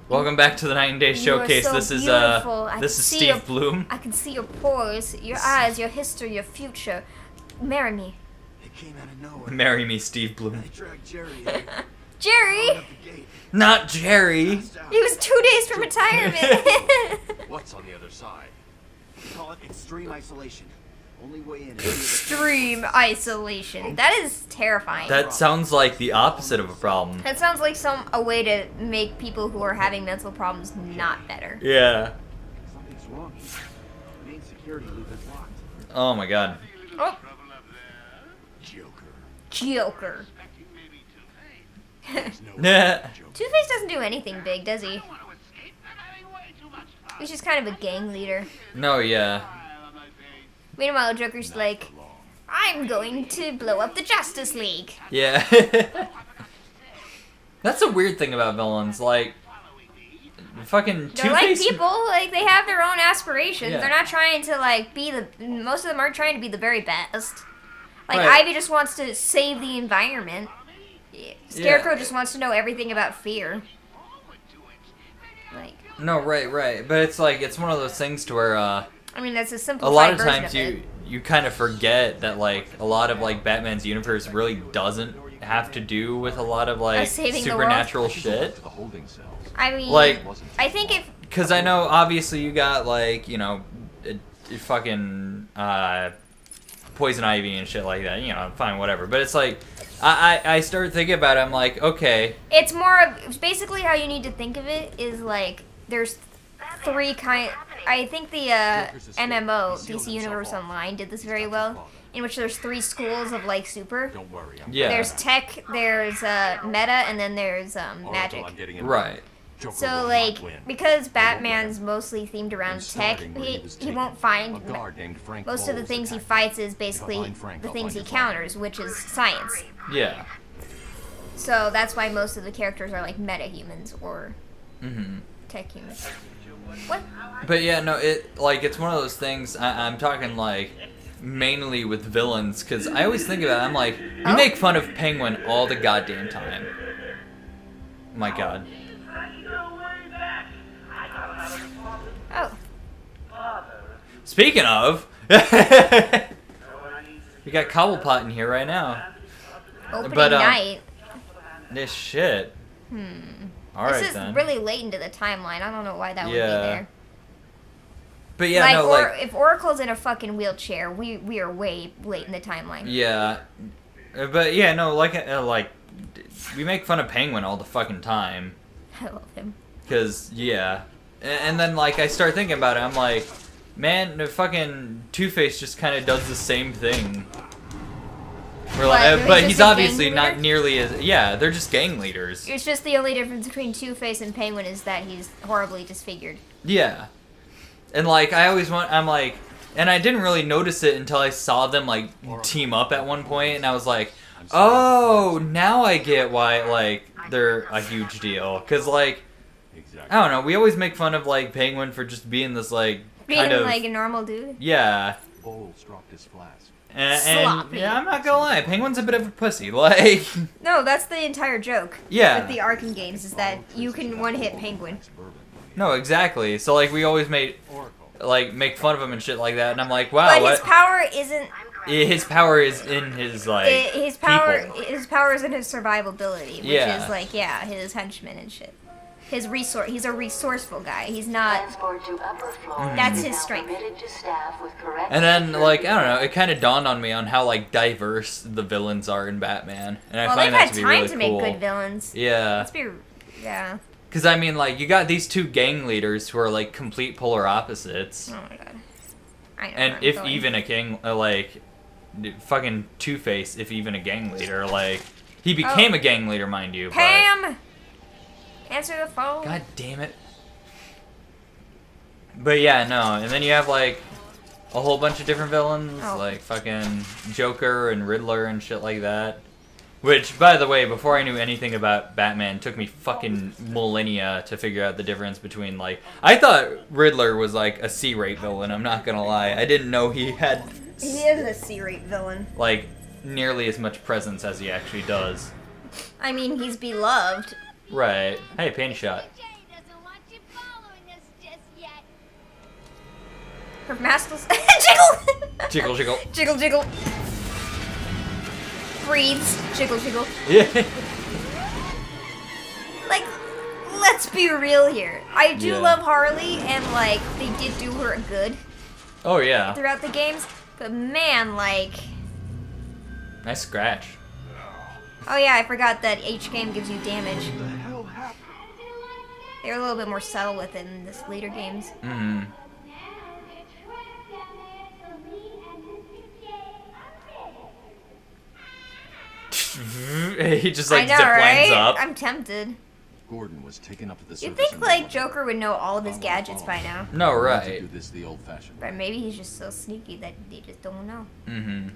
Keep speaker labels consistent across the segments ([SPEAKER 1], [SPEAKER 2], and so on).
[SPEAKER 1] Welcome back to the 9-Day Showcase.
[SPEAKER 2] So
[SPEAKER 1] this is
[SPEAKER 2] beautiful.
[SPEAKER 1] Steve Bloom.
[SPEAKER 2] I can see your pores, your eyes, your history, your future. Marry me.
[SPEAKER 3] It came out of nowhere.
[SPEAKER 1] Marry me, Steve Bloom.
[SPEAKER 3] I dragged Jerry in.
[SPEAKER 2] Jerry!
[SPEAKER 3] Up the gate.
[SPEAKER 1] Not Jerry.
[SPEAKER 2] He was 2 days from retirement.
[SPEAKER 4] What's on the other side?
[SPEAKER 3] We call it extreme isolation. Only way in is
[SPEAKER 2] Extreme isolation. That is terrifying.
[SPEAKER 1] That sounds like the opposite of a problem.
[SPEAKER 2] That sounds like a way to make people who are having mental problems not better.
[SPEAKER 1] Yeah.
[SPEAKER 3] Something's wrong here. The main security loop is locked.
[SPEAKER 1] Oh my god.
[SPEAKER 2] Oh,
[SPEAKER 3] Joker.
[SPEAKER 2] Joker.
[SPEAKER 1] Nah.
[SPEAKER 2] Two-Face doesn't do anything big, does he? He's just kind of a gang leader.
[SPEAKER 1] No, yeah.
[SPEAKER 2] Meanwhile, Joker's like, I'm going to blow up the Justice League.
[SPEAKER 1] Yeah. That's a weird thing about villains. Like, fucking
[SPEAKER 2] They're like
[SPEAKER 1] Two-Face.
[SPEAKER 2] people, like, they have their own aspirations.
[SPEAKER 1] Yeah.
[SPEAKER 2] They're not trying to, like, most of them aren't trying to be the very best. Like,
[SPEAKER 1] Right.
[SPEAKER 2] Ivy just wants to save the environment. Scarecrow just wants to know everything about fear. Like,
[SPEAKER 1] No, right. But it's like, it's one of those things to where,
[SPEAKER 2] I mean, that's a
[SPEAKER 1] a
[SPEAKER 2] simplified
[SPEAKER 1] lot of
[SPEAKER 2] version
[SPEAKER 1] times
[SPEAKER 2] of it.
[SPEAKER 1] you kind of forget that, like, a lot of, like, Batman's universe really doesn't have to do with a lot of, like,
[SPEAKER 2] saving the world?
[SPEAKER 1] supernatural shit.
[SPEAKER 4] To the holding cells.
[SPEAKER 2] I mean,
[SPEAKER 1] Like,
[SPEAKER 2] I think if
[SPEAKER 1] because I know, obviously, you got, like, you know, fucking Poison Ivy and shit like that. You know, fine, whatever. But it's like, I started thinking about it. I'm like, okay.
[SPEAKER 2] it's more of basically how you need to think of it is like there's three kind. I think the MMO DC Universe Online did this very well, in which there's three schools of like super.
[SPEAKER 4] Don't worry. I'm
[SPEAKER 1] Yeah.
[SPEAKER 2] There's tech, there's meta, and then there's magic.
[SPEAKER 4] I'm getting in
[SPEAKER 1] Right.
[SPEAKER 4] Joker
[SPEAKER 2] So
[SPEAKER 4] will
[SPEAKER 2] like
[SPEAKER 4] not win.
[SPEAKER 2] because Batman's mostly themed around tech, he won't find
[SPEAKER 4] A guard named Frank
[SPEAKER 2] most of the
[SPEAKER 4] Bowles
[SPEAKER 2] things he
[SPEAKER 4] attacked
[SPEAKER 2] fights is basically
[SPEAKER 4] Find Frank,
[SPEAKER 2] the
[SPEAKER 4] I'll
[SPEAKER 2] things
[SPEAKER 4] find
[SPEAKER 2] he
[SPEAKER 4] your father.
[SPEAKER 2] counters, which is science.
[SPEAKER 1] Yeah.
[SPEAKER 2] So that's why most of the characters are like meta-humans or
[SPEAKER 1] Mm-hmm.
[SPEAKER 2] tech humans. What?
[SPEAKER 1] But yeah, no, it's one of those things. I'm talking like mainly with villains, because I always think about it. I'm like, you
[SPEAKER 2] Oh.
[SPEAKER 1] make fun of Penguin all the goddamn time. My God.
[SPEAKER 2] Oh.
[SPEAKER 1] Speaking of, we got Cobblepot in here right now.
[SPEAKER 2] Opening
[SPEAKER 1] But,
[SPEAKER 2] night.
[SPEAKER 1] This shit. All right
[SPEAKER 2] This is
[SPEAKER 1] then.
[SPEAKER 2] really late into the timeline. I don't know why that would be
[SPEAKER 1] Yeah.
[SPEAKER 2] there.
[SPEAKER 1] But yeah,
[SPEAKER 2] like,
[SPEAKER 1] no,
[SPEAKER 2] or
[SPEAKER 1] like,
[SPEAKER 2] if Oracle's in a fucking wheelchair, we are way late in the timeline.
[SPEAKER 1] yeah. But yeah, no, like, we make fun of Penguin all the fucking time.
[SPEAKER 2] I love him.
[SPEAKER 1] Cause yeah, and then like I start thinking about it, I'm like, man, the fucking Two-Face just kind of does the same thing. We're like,
[SPEAKER 2] What,
[SPEAKER 1] but
[SPEAKER 2] he's
[SPEAKER 1] he's
[SPEAKER 2] just a
[SPEAKER 1] obviously
[SPEAKER 2] gang
[SPEAKER 1] not
[SPEAKER 2] leader?
[SPEAKER 1] nearly as they're just gang leaders.
[SPEAKER 2] It's just the only difference between Two-Face and Penguin is that he's horribly disfigured.
[SPEAKER 1] Yeah, and like I'm like, and I didn't really notice it until I saw them like team up at one point, and I was like, oh, now I get why like they're a huge deal. Cause like,
[SPEAKER 4] Exactly.
[SPEAKER 1] I don't know, we always make fun of like Penguin for just being this like
[SPEAKER 2] Being
[SPEAKER 1] kind of
[SPEAKER 2] like a normal dude.
[SPEAKER 1] yeah.
[SPEAKER 4] Bowles dropped his flask.
[SPEAKER 1] And
[SPEAKER 2] Sloppy.
[SPEAKER 1] yeah, I'm not gonna lie, Penguin's a bit of a pussy. Like,
[SPEAKER 2] No, that's the entire joke.
[SPEAKER 1] Yeah.
[SPEAKER 2] With the Arkham games is that you can one-hit Penguin.
[SPEAKER 1] no, exactly. So like, we always make fun of him and shit like that, and I'm like, wow,
[SPEAKER 2] But
[SPEAKER 1] what?
[SPEAKER 2] his power isn't.
[SPEAKER 1] His power is in his like
[SPEAKER 2] His power.
[SPEAKER 1] people.
[SPEAKER 2] His power is in his survivability, which
[SPEAKER 1] Yeah.
[SPEAKER 2] is like his henchmen and shit. His resource. He's a resourceful guy. He's not.
[SPEAKER 5] Transport to upper floor.
[SPEAKER 2] That's
[SPEAKER 5] is
[SPEAKER 2] his
[SPEAKER 5] now
[SPEAKER 2] strength.
[SPEAKER 5] permitted to staff with correct
[SPEAKER 1] And then
[SPEAKER 5] security.
[SPEAKER 1] like, I don't know, it kind of dawned on me on how like diverse the villains are in Batman, and I
[SPEAKER 2] Well,
[SPEAKER 1] find
[SPEAKER 2] they've
[SPEAKER 1] that
[SPEAKER 2] had
[SPEAKER 1] to be
[SPEAKER 2] time
[SPEAKER 1] really
[SPEAKER 2] to
[SPEAKER 1] cool.
[SPEAKER 2] make good villains.
[SPEAKER 1] Yeah,
[SPEAKER 2] Let's be. Yeah.
[SPEAKER 1] because I mean, like, you got these two gang leaders who are like complete polar opposites,
[SPEAKER 2] Oh my god. I know.
[SPEAKER 1] and
[SPEAKER 2] where I'm
[SPEAKER 1] if
[SPEAKER 2] going.
[SPEAKER 1] even a gang like fucking Two-Face, if even a gang leader, like he became a gang leader, mind you.
[SPEAKER 2] Pam. Answer the phone.
[SPEAKER 1] But, God damn it. But yeah, no, and then you have like a whole bunch of different villains,
[SPEAKER 2] Oh.
[SPEAKER 1] like fucking Joker and Riddler and shit like that. Which, by the way, before I knew anything about Batman, it took me fucking millennia to figure out the difference between, like... I thought Riddler was, like, a C-rate villain, I'm not gonna lie. I didn't know he had,
[SPEAKER 2] He is a C-rate villain.
[SPEAKER 1] like, nearly as much presence as he actually does.
[SPEAKER 2] I mean, he's beloved.
[SPEAKER 1] Right. Hey, paint shot.
[SPEAKER 2] Her mask was jiggle.
[SPEAKER 1] Jiggle, jiggle.
[SPEAKER 2] Jiggle, jiggle. Breathes. Jiggle, jiggle.
[SPEAKER 1] Yeah.
[SPEAKER 2] Like, let's be real here. I do
[SPEAKER 1] Yeah.
[SPEAKER 2] love Harley, and like they did do her good
[SPEAKER 1] Oh yeah.
[SPEAKER 2] throughout the games. But man, like,
[SPEAKER 1] Nice scratch.
[SPEAKER 2] oh yeah, I forgot that each game gives you damage.
[SPEAKER 3] What the hell happened?
[SPEAKER 2] They're a little bit more subtle with it in this later games.
[SPEAKER 1] Mm-hmm. He just like
[SPEAKER 2] I know,
[SPEAKER 1] zip
[SPEAKER 2] right?
[SPEAKER 1] lines up.
[SPEAKER 2] I'm tempted.
[SPEAKER 4] Gordon was taken up to the
[SPEAKER 2] You'd
[SPEAKER 4] surface.
[SPEAKER 2] think like Joker would know all of his gadgets by now,
[SPEAKER 1] No,
[SPEAKER 4] To
[SPEAKER 1] right.
[SPEAKER 4] do this the old-fashioned.
[SPEAKER 2] but maybe he's just so sneaky that they just don't know.
[SPEAKER 1] Mm-hmm.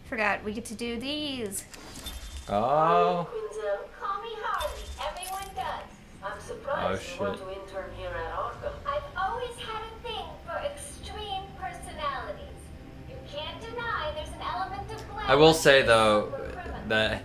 [SPEAKER 2] Forgot we get to do these.
[SPEAKER 1] Oh.
[SPEAKER 5] Quinzel, call me Harley. Everyone does. I'm
[SPEAKER 1] Oh,
[SPEAKER 5] surprised
[SPEAKER 1] shit.
[SPEAKER 5] you want to intern here at Arkham.
[SPEAKER 6] I've always had a thing for extreme personalities. You can't deny there's an element of glamour.
[SPEAKER 1] I will say though that,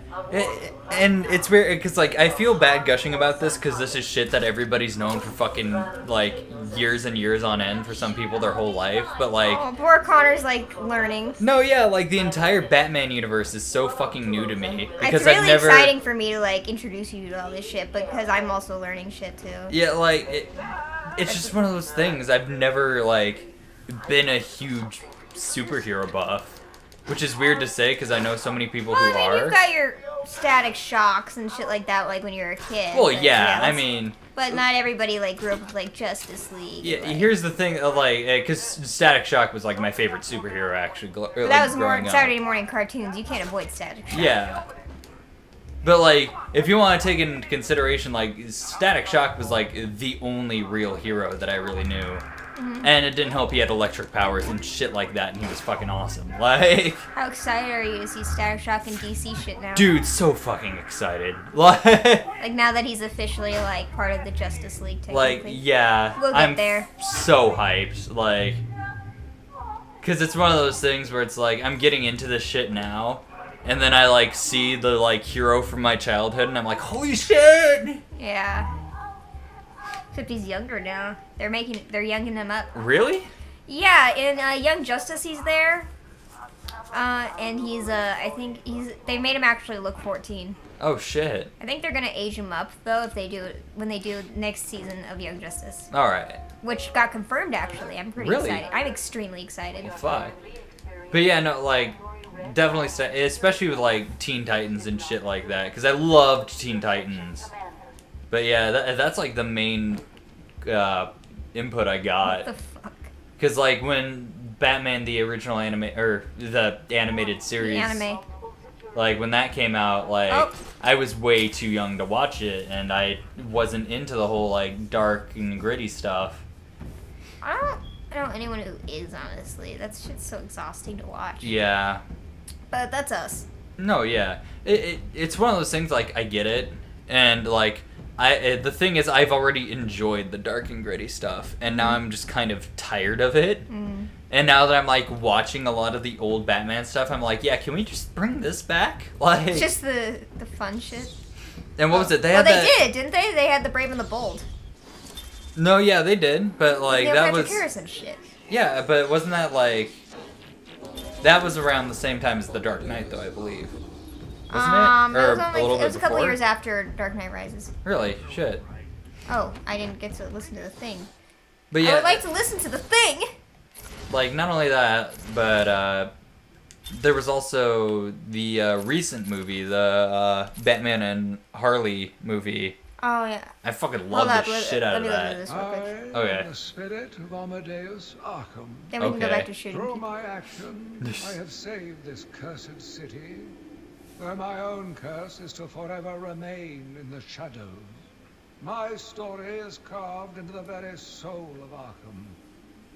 [SPEAKER 1] and it's weird because like I feel bad gushing about this because this is shit that everybody's known for fucking like years and years on end for some people their whole life, but like.
[SPEAKER 2] Oh, poor Connor's like learning.
[SPEAKER 1] No, yeah, like the entire Batman universe is so fucking new to me because
[SPEAKER 2] It's really
[SPEAKER 1] I've never.
[SPEAKER 2] exciting for me to like introduce you to all this shit, because I'm also learning shit too.
[SPEAKER 1] Yeah, like it's just one of those things. I've never like been a huge superhero buff, which is weird to say because I know so many people
[SPEAKER 2] Well,
[SPEAKER 1] who
[SPEAKER 2] I mean,
[SPEAKER 1] are.
[SPEAKER 2] you've got your Static Shocks and shit like that, like when you were a kid.
[SPEAKER 1] Well,
[SPEAKER 2] but,
[SPEAKER 1] yeah, I
[SPEAKER 2] that's-
[SPEAKER 1] mean,
[SPEAKER 2] But not everybody like grew up with like Justice League.
[SPEAKER 1] yeah.
[SPEAKER 2] like-
[SPEAKER 1] Here's the thing, like, because Static Shock was like my favorite superhero actually.
[SPEAKER 2] But that was more
[SPEAKER 1] growing up.
[SPEAKER 2] Saturday morning cartoons. You can't avoid Static Shock.
[SPEAKER 1] Yeah. But like, if you want to take into consideration, like, Static Shock was like the only real hero that I really knew. And it didn't help he had electric powers and shit like that, and he was fucking awesome. Like,
[SPEAKER 2] How excited are you to see Static Shock and DC shit now?
[SPEAKER 1] dude, so fucking excited. Like,
[SPEAKER 2] Like now that he's officially like part of the Justice League, technically.
[SPEAKER 1] yeah,
[SPEAKER 2] We'll get
[SPEAKER 1] I'm
[SPEAKER 2] there.
[SPEAKER 1] so hyped. Like, cause it's one of those things where it's like I'm getting into this shit now, and then I like see the like hero from my childhood, and I'm like, holy shit!
[SPEAKER 2] Yeah. Except he's younger now. They're younging him up.
[SPEAKER 1] Really?
[SPEAKER 2] Yeah, in Young Justice he's there. And he's I think they made him actually look 14.
[SPEAKER 1] Oh shit!
[SPEAKER 2] I think they're gonna age him up though if they do it when they do next season of Young Justice,
[SPEAKER 1] All right.
[SPEAKER 2] which got confirmed actually. I'm pretty
[SPEAKER 1] Really?
[SPEAKER 2] excited. I'm extremely excited.
[SPEAKER 1] Fuck. But yeah, no, like, definitely, especially with like Teen Titans and shit like that, because I loved Teen Titans. But yeah, that's like the main input I
[SPEAKER 2] What
[SPEAKER 1] got.
[SPEAKER 2] the fuck?
[SPEAKER 1] Because like when Batman the original the animated
[SPEAKER 2] The
[SPEAKER 1] series,
[SPEAKER 2] anime.
[SPEAKER 1] like when that came out, like
[SPEAKER 2] Oh.
[SPEAKER 1] I was way too young to watch it, and I wasn't into the whole like dark and gritty stuff.
[SPEAKER 2] I don't know anyone who is, honestly. That shit's so exhausting to watch.
[SPEAKER 1] Yeah.
[SPEAKER 2] But that's us.
[SPEAKER 1] No, yeah. It's one of those things, like, I get it. And, like, the thing is, I've already enjoyed the dark and gritty stuff. And now I'm just kind of tired of it.
[SPEAKER 2] Mm.
[SPEAKER 1] And now that I'm, like, watching a lot of the old Batman stuff, I'm like, yeah, can we just bring this back? Like,
[SPEAKER 2] It's just the fun shit.
[SPEAKER 1] and what was it? They
[SPEAKER 2] Well,
[SPEAKER 1] had
[SPEAKER 2] they
[SPEAKER 1] that...
[SPEAKER 2] did, didn't they? They had the Brave and the Bold.
[SPEAKER 1] No, yeah, they did. But, like,
[SPEAKER 2] Neil
[SPEAKER 1] that
[SPEAKER 2] Patrick
[SPEAKER 1] was...
[SPEAKER 2] Harris and shit.
[SPEAKER 1] Yeah, but wasn't that, like... That was around the same time as The Dark Knight, though, I believe. Wasn't it?
[SPEAKER 2] It
[SPEAKER 1] Or
[SPEAKER 2] was only,
[SPEAKER 1] a little
[SPEAKER 2] it was
[SPEAKER 1] bit
[SPEAKER 2] a couple
[SPEAKER 1] before?
[SPEAKER 2] years after Dark Knight Rises.
[SPEAKER 1] Really? Shit.
[SPEAKER 2] Oh, I didn't get to listen to the thing.
[SPEAKER 1] But yeah...
[SPEAKER 2] I would like to listen to the thing.
[SPEAKER 1] Like, not only that, but there was also the recent movie, the Batman and Harley movie.
[SPEAKER 2] Oh yeah.
[SPEAKER 1] I fucking love
[SPEAKER 2] Hold
[SPEAKER 1] the
[SPEAKER 2] up,
[SPEAKER 1] shit out
[SPEAKER 2] let
[SPEAKER 1] of
[SPEAKER 2] me look at
[SPEAKER 1] that.
[SPEAKER 2] this real quick.
[SPEAKER 1] Okay.
[SPEAKER 7] am the spirit of Amadeus Arkham.
[SPEAKER 2] Then we can go
[SPEAKER 1] Okay.
[SPEAKER 2] back to shooting
[SPEAKER 7] Through
[SPEAKER 2] people.
[SPEAKER 7] my action, I have saved this cursed city, where my own curse is to forever remain in the shadows. My story is carved into the very soul of Arkham,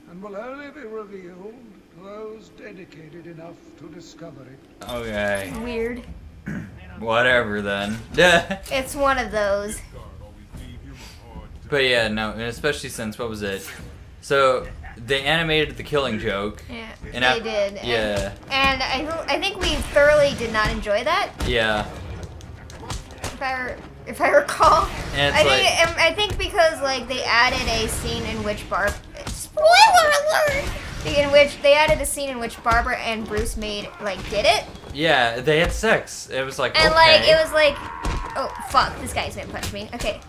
[SPEAKER 7] and will only be revealed to those dedicated enough to discover it.
[SPEAKER 1] Okay.
[SPEAKER 2] Weird.
[SPEAKER 1] Whatever then.
[SPEAKER 2] It's one of those.
[SPEAKER 1] But yeah, no, and especially since, what was it? So, they animated The Killing Joke.
[SPEAKER 2] Yeah,
[SPEAKER 1] And
[SPEAKER 2] they did. And,
[SPEAKER 1] Yeah.
[SPEAKER 2] And I think we thoroughly did not enjoy that.
[SPEAKER 1] Yeah.
[SPEAKER 2] If if I recall.
[SPEAKER 1] And it's
[SPEAKER 2] I think because like they added a scene in which spoiler alert, in which they added a scene in which Barbara and Bruce did it.
[SPEAKER 1] Yeah, they had sex. It was like,
[SPEAKER 2] And
[SPEAKER 1] okay.
[SPEAKER 2] it was like, oh fuck, this guy's gonna punch me. Okay.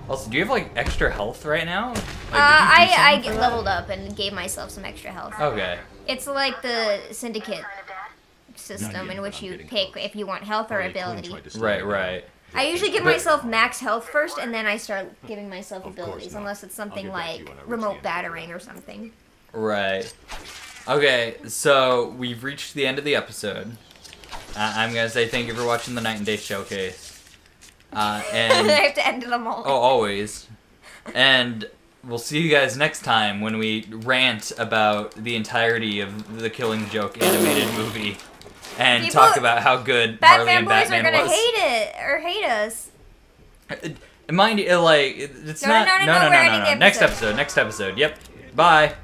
[SPEAKER 1] Also, do you have like extra health right now? Like, did you do
[SPEAKER 2] I
[SPEAKER 1] something for that?
[SPEAKER 2] leveled up and gave myself some extra health.
[SPEAKER 1] Okay.
[SPEAKER 2] It's like the syndicate system in which you pick if you want health or
[SPEAKER 4] Harley Quinn
[SPEAKER 2] ability.
[SPEAKER 4] tried to
[SPEAKER 1] Right,
[SPEAKER 4] slow
[SPEAKER 1] right.
[SPEAKER 2] I usually give
[SPEAKER 1] But-
[SPEAKER 2] myself max health first, and then I start giving myself
[SPEAKER 4] Of course
[SPEAKER 2] abilities,
[SPEAKER 4] not.
[SPEAKER 2] unless it's something
[SPEAKER 4] I'll get back to
[SPEAKER 2] like
[SPEAKER 4] you when I reach
[SPEAKER 2] remote
[SPEAKER 4] the
[SPEAKER 2] battering or something.
[SPEAKER 1] Right. Okay, so we've reached the end of the episode. I'm gonna say thank you for watching the Night and Day Showcase.
[SPEAKER 2] I
[SPEAKER 1] And
[SPEAKER 2] have to end them all.
[SPEAKER 1] oh, always. And we'll see you guys next time when we rant about the entirety of the Killing Joke animated movie and
[SPEAKER 2] People-
[SPEAKER 1] talk about how good Harley
[SPEAKER 2] Batman
[SPEAKER 1] and
[SPEAKER 2] boys
[SPEAKER 1] Batman
[SPEAKER 2] are gonna
[SPEAKER 1] was.
[SPEAKER 2] hate it or hate us.
[SPEAKER 1] Mind you, like it's
[SPEAKER 2] No,
[SPEAKER 1] not.
[SPEAKER 2] no, we're ending the
[SPEAKER 1] Next
[SPEAKER 2] episode.
[SPEAKER 1] episode. Yep. Bye.